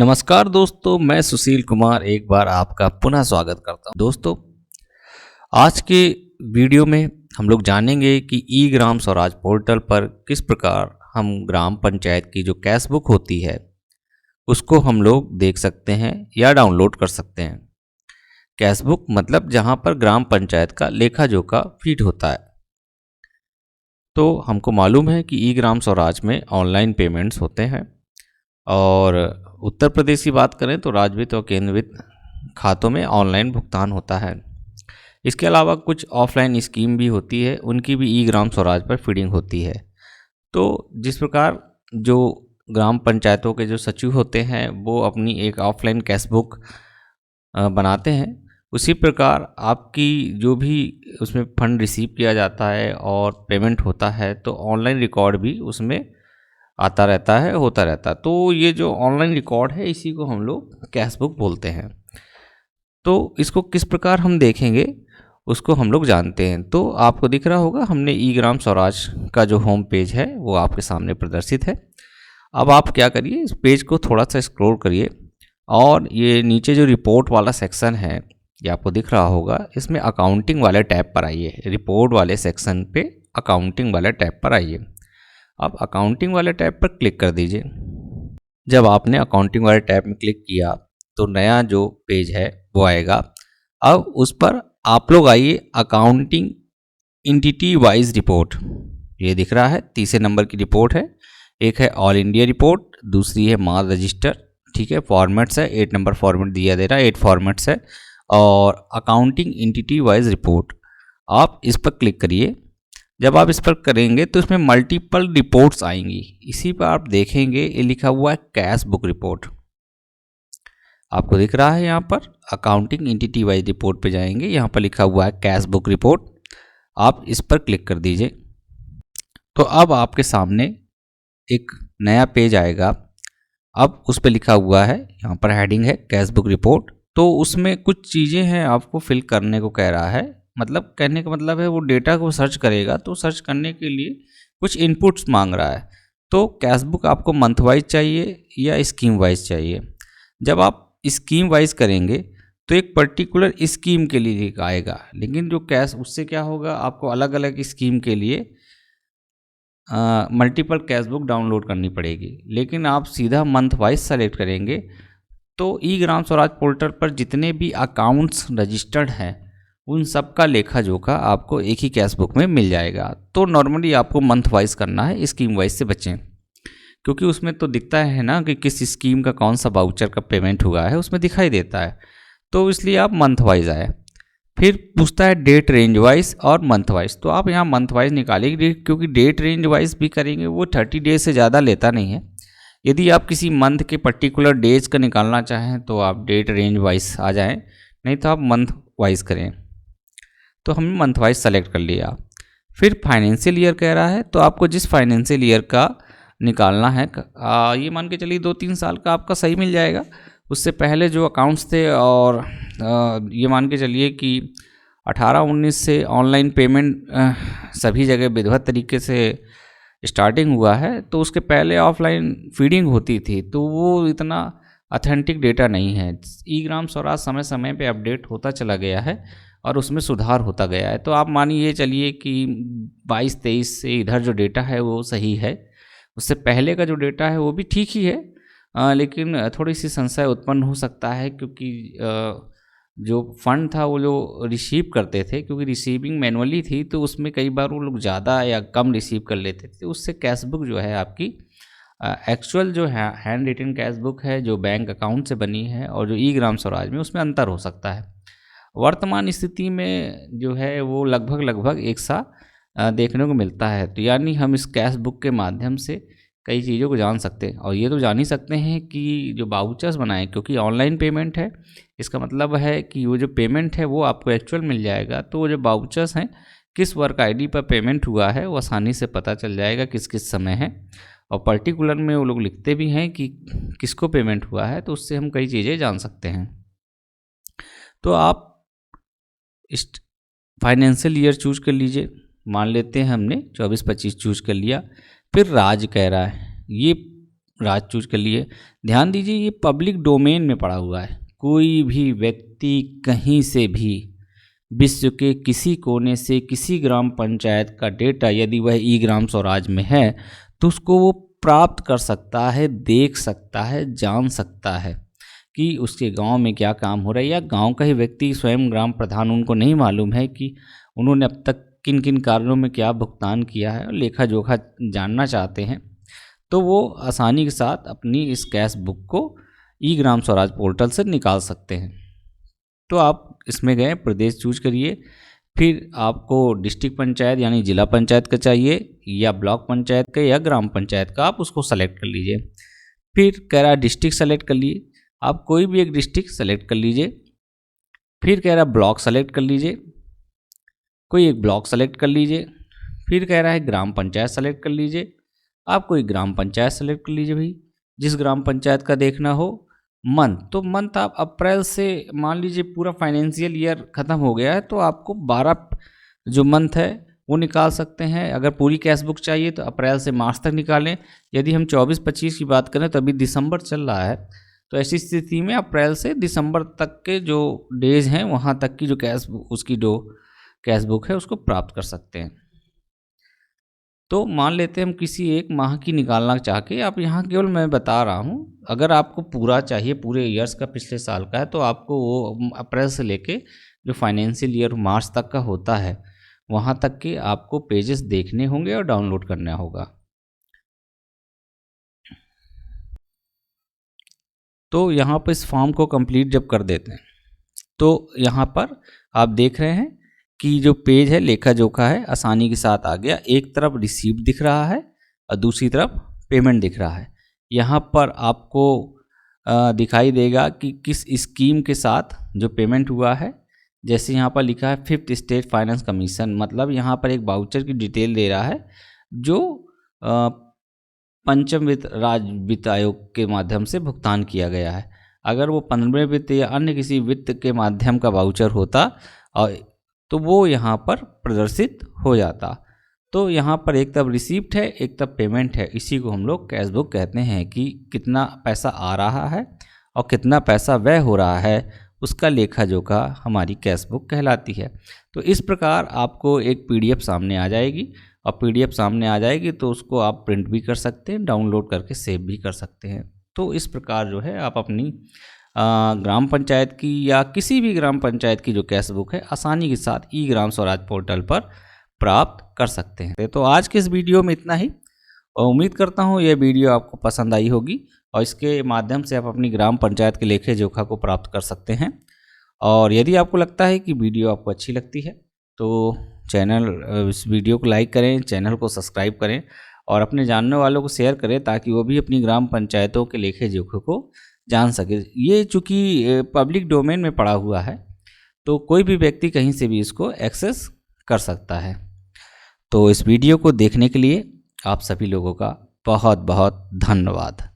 नमस्कार दोस्तों, मैं सुशील कुमार एक बार आपका पुनः स्वागत करता हूं। दोस्तों, आज के वीडियो में हम लोग जानेंगे कि ई ग्राम स्वराज पोर्टल पर किस प्रकार हम ग्राम पंचायत की जो कैश बुक होती है उसको हम लोग देख सकते हैं या डाउनलोड कर सकते हैं। कैश बुक मतलब जहां पर ग्राम पंचायत का लेखा जोखा फीड होता है। तो हमको मालूम है कि ई ग्राम स्वराज में ऑनलाइन पेमेंट्स होते हैं और उत्तर प्रदेश की बात करें तो राज्य वित्त और केंद्र वित्त खातों में ऑनलाइन भुगतान होता है। इसके अलावा कुछ ऑफलाइन स्कीम भी होती है, उनकी भी ई ग्राम स्वराज पर फीडिंग होती है। तो जिस प्रकार जो ग्राम पंचायतों के जो सचिव होते हैं वो अपनी एक ऑफलाइन कैश बुक बनाते हैं, उसी प्रकार आपकी जो भी उसमें फंड रिसीव किया जाता है और पेमेंट होता है तो ऑनलाइन रिकॉर्ड भी उसमें आता रहता है, होता रहता है। तो ये जो ऑनलाइन रिकॉर्ड है इसी को हम लोग कैश बुक बोलते हैं। तो इसको किस प्रकार हम देखेंगे उसको हम लोग जानते हैं। तो आपको दिख रहा होगा हमने ई ग्राम स्वराज का जो होम पेज है वो आपके सामने प्रदर्शित है। अब आप क्या करिए, इस पेज को थोड़ा सा स्क्रॉल करिए और ये नीचे जो रिपोर्ट वाला सेक्शन है ये आपको दिख रहा होगा, इसमें अकाउंटिंग वाले टैब पर आइए। रिपोर्ट वाले सेक्शन पे अकाउंटिंग वाले टैब पर आइए। अब अकाउंटिंग वाले टैब पर क्लिक कर दीजिए। जब आपने अकाउंटिंग वाले टैब में क्लिक किया तो नया जो पेज है वो आएगा। अब उस पर आप लोग आइए, अकाउंटिंग एंटिटी वाइज रिपोर्ट, ये दिख रहा है, तीसरे नंबर की रिपोर्ट है। एक है ऑल इंडिया रिपोर्ट, दूसरी है माल रजिस्टर, ठीक है। फॉर्मेट्स है, 8 नंबर फॉर्मेट दिया दे रहा है, 8 फॉर्मेट्स है। और अकाउंटिंग एंटिटी वाइज रिपोर्ट, आप इस पर क्लिक करिए। जब आप इस पर करेंगे तो इसमें मल्टीपल रिपोर्ट्स आएंगी। इसी पर आप देखेंगे ये लिखा हुआ है कैश बुक रिपोर्ट, आपको दिख रहा है। यहाँ पर अकाउंटिंग एंटिटी वाइज रिपोर्ट पे जाएंगे, यहाँ पर लिखा हुआ है कैश बुक रिपोर्ट, आप इस पर क्लिक कर दीजिए। तो अब आपके सामने एक नया पेज आएगा। अब उस पर लिखा हुआ है, यहाँ पर हेडिंग है कैश बुक रिपोर्ट। तो उसमें कुछ चीज़ें हैं आपको फिल करने को कह रहा है। मतलब कहने का मतलब है वो डेटा को सर्च करेगा, तो सर्च करने के लिए कुछ इनपुट्स मांग रहा है। तो कैश बुक आपको मंथ वाइज चाहिए या स्कीम वाइज चाहिए। जब आप स्कीम वाइज करेंगे तो एक पर्टिकुलर स्कीम के लिए आएगा, लेकिन जो कैश उससे क्या होगा, आपको अलग अलग स्कीम के लिए मल्टीपल कैश बुक डाउनलोड करनी पड़ेगी। लेकिन आप सीधा मंथ वाइज सेलेक्ट करेंगे तो ई ग्राम स्वराज पोर्टल पर जितने भी अकाउंट्स रजिस्टर्ड हैं उन सब का लेखा जोखा आपको एक ही कैश बुक में मिल जाएगा। तो नॉर्मली आपको मंथ वाइज करना है, स्कीम वाइज से बचें, क्योंकि उसमें तो दिखता है ना कि किस स्कीम का कौन सा वाउचर का पेमेंट हुआ है, उसमें दिखाई देता है। तो इसलिए आप मंथ वाइज आए। फिर पूछता है डेट रेंज वाइज और मंथ वाइज, तो आप यहाँ मंथ वाइज निकालेंगे, क्योंकि डेट रेंज वाइज भी करेंगे वो 30 डेज से ज़्यादा लेता नहीं है। यदि आप किसी मंथ के पर्टिकुलर डेज का निकालना चाहें तो आप डेट रेंज वाइज आ जाएं, नहीं तो आप मंथ वाइज करें। तो हमने मंथ वाइज सेलेक्ट कर लिया। फिर फाइनेंशियल ईयर कह रहा है, तो आपको जिस फाइनेंशियल ईयर का निकालना है, ये मान के चलिए 2-3 साल का आपका सही मिल जाएगा। उससे पहले जो अकाउंट्स थे और ये मान के चलिए कि 18-19 से ऑनलाइन पेमेंट सभी जगह विधिवत तरीके से स्टार्टिंग हुआ है, तो उसके पहले ऑफलाइन फीडिंग होती थी, तो वो इतना ऑथेंटिक डेटा नहीं है। ई ग्राम स्वराज समय समय पे अपडेट होता चला गया है और उसमें सुधार होता गया है। तो आप मानिए चलिए कि 22-23 से इधर जो डेटा है वो सही है, उससे पहले का जो डेटा है वो भी ठीक ही है, लेकिन थोड़ी सी संशय उत्पन्न हो सकता है, क्योंकि जो फंड था वो जो रिसीव करते थे, क्योंकि रिसीविंग मैनुअली थी, तो उसमें कई बार वो लोग ज़्यादा या कम रिसीव कर लेते थे। उससे कैश बुक जो है आपकी एक्चुअल जो है हैंड रिटन कैश बुक है जो बैंक अकाउंट से बनी है और जो ई ग्राम स्वराज में, उसमें अंतर हो सकता है। वर्तमान स्थिति में जो है वो लगभग एक सा देखने को मिलता है। तो यानी हम इस कैश बुक के माध्यम से कई चीज़ों को जान सकते हैं, और ये तो जान ही सकते हैं कि जो वाउचर्स बनाए, क्योंकि ऑनलाइन पेमेंट है, इसका मतलब है कि वो जो पेमेंट है वो आपको एक्चुअल मिल जाएगा। तो वो जो वाउचर्स हैं किस वर्क आईडी पर पेमेंट हुआ है वो आसानी से पता चल जाएगा किस किस समय है, और पर्टिकुलर में वो लोग लिखते भी हैं कि किसको पेमेंट हुआ है, तो उससे हम कई चीज़ें जान सकते हैं। तो आप इस फाइनेंशियल ईयर चूज कर लीजिए, मान लेते हैं हमने 24-25 चूज कर लिया। फिर राज्य कह रहा है, ये राज चूज कर लिए। ध्यान दीजिए ये पब्लिक डोमेन में पड़ा हुआ है, कोई भी व्यक्ति कहीं से भी विश्व के किसी कोने से किसी ग्राम पंचायत का डेटा यदि वह ई ग्राम स्वराज में है तो उसको वो प्राप्त कर सकता है, देख सकता है, जान सकता है कि उसके गांव में क्या काम हो रहा है। या गांव का ही व्यक्ति स्वयं ग्राम प्रधान, उनको नहीं मालूम है कि उन्होंने अब तक किन किन कार्यों में क्या भुगतान किया है और लेखा जोखा जानना चाहते हैं, तो वो आसानी के साथ अपनी इस कैश बुक को ई ग्राम स्वराज पोर्टल से निकाल सकते हैं। तो आप इसमें गए, प्रदेश चूज करिए, फिर आपको डिस्ट्रिक्ट पंचायत यानी जिला पंचायत का चाहिए या ब्लॉक पंचायत का या ग्राम पंचायत का, आप उसको सेलेक्ट कर लीजिए। फिर कह रहा है डिस्ट्रिक्ट सेलेक्ट कर लिए, आप कोई भी एक डिस्ट्रिक्ट सेलेक्ट कर लीजिए। फिर कह रहा है ब्लॉक सेलेक्ट कर लीजिए, कोई एक ब्लॉक सेलेक्ट कर लीजिए। फिर कह रहा है ग्राम पंचायत सेलेक्ट कर लीजिए, आप कोई ग्राम पंचायत सेलेक्ट कर लीजिए भाई, जिस ग्राम पंचायत का देखना हो। मंथ, तो मंथ आप अप्रैल से, मान लीजिए पूरा फाइनेंशियल ईयर ख़त्म हो गया है तो आपको 12 जो मंथ है वो निकाल सकते हैं। अगर पूरी कैश बुक चाहिए तो अप्रैल से मार्च तक निकालें। यदि हम 24-25 की बात करें तो अभी दिसंबर चल रहा है, तो ऐसी स्थिति में अप्रैल से दिसंबर तक के जो डेज हैं वहाँ तक की जो कैश बुक, उसकी जो कैश बुक है उसको प्राप्त कर सकते हैं। तो मान लेते हैं हम किसी एक माह की निकालना चाह के, आप यहाँ केवल मैं बता रहा हूँ, अगर आपको पूरा चाहिए पूरे ईयर्स का, पिछले साल का है, तो आपको वो अप्रैल से लेके जो फाइनेंशियल ईयर मार्च तक का होता है वहाँ तक के आपको पेजेस देखने होंगे और डाउनलोड करना होगा। तो यहाँ पर इस फॉर्म को कंप्लीट जब कर देते हैं तो यहाँ पर आप देख रहे हैं कि जो पेज है लेखा जोखा है आसानी के साथ आ गया। एक तरफ रिसीप्ट दिख रहा है और दूसरी तरफ पेमेंट दिख रहा है। यहाँ पर आपको दिखाई देगा कि किस स्कीम के साथ जो पेमेंट हुआ है। जैसे यहाँ पर लिखा है 5th स्टेट फाइनेंस कमीशन, मतलब यहाँ पर एक वाउचर की डिटेल दे रहा है जो पंचम वित्त आयोग के माध्यम से भुगतान किया गया है। अगर वो 15वें वित्त या अन्य किसी वित्त के माध्यम का वाउचर होता और तो वो यहाँ पर प्रदर्शित हो जाता। तो यहाँ पर एक तरफ रिसीप्ट है, एक तरफ पेमेंट है। इसी को हम लोग कैश बुक कहते हैं कि कितना पैसा आ रहा है और कितना पैसा व्यय हो रहा है, उसका लेखा जोखा हमारी कैश बुक कहलाती है। तो इस प्रकार आपको एक पीडीएफ सामने आ जाएगी और पीडीएफ सामने आ जाएगी तो उसको आप प्रिंट भी कर सकते हैं, डाउनलोड करके सेव भी कर सकते हैं। तो इस प्रकार जो है आप अपनी ग्राम पंचायत की या किसी भी ग्राम पंचायत की जो कैश बुक है आसानी के साथ ई ग्राम स्वराज पोर्टल पर प्राप्त कर सकते हैं। तो आज के इस वीडियो में इतना ही और उम्मीद करता हूँ यह वीडियो आपको पसंद आई होगी और इसके माध्यम से आप अपनी ग्राम पंचायत के लेखे जोखा को प्राप्त कर सकते हैं। और यदि आपको लगता है कि वीडियो आपको अच्छी लगती है तो इस वीडियो को लाइक करें, चैनल को सब्सक्राइब करें और अपने जानने वालों को शेयर करें ताकि वो भी अपनी ग्राम पंचायतों के लेखे जोखे को जान सके। ये चूँकि पब्लिक डोमेन में पड़ा हुआ है तो कोई भी व्यक्ति कहीं से भी इसको एक्सेस कर सकता है। तो इस वीडियो को देखने के लिए आप सभी लोगों का बहुत बहुत धन्यवाद।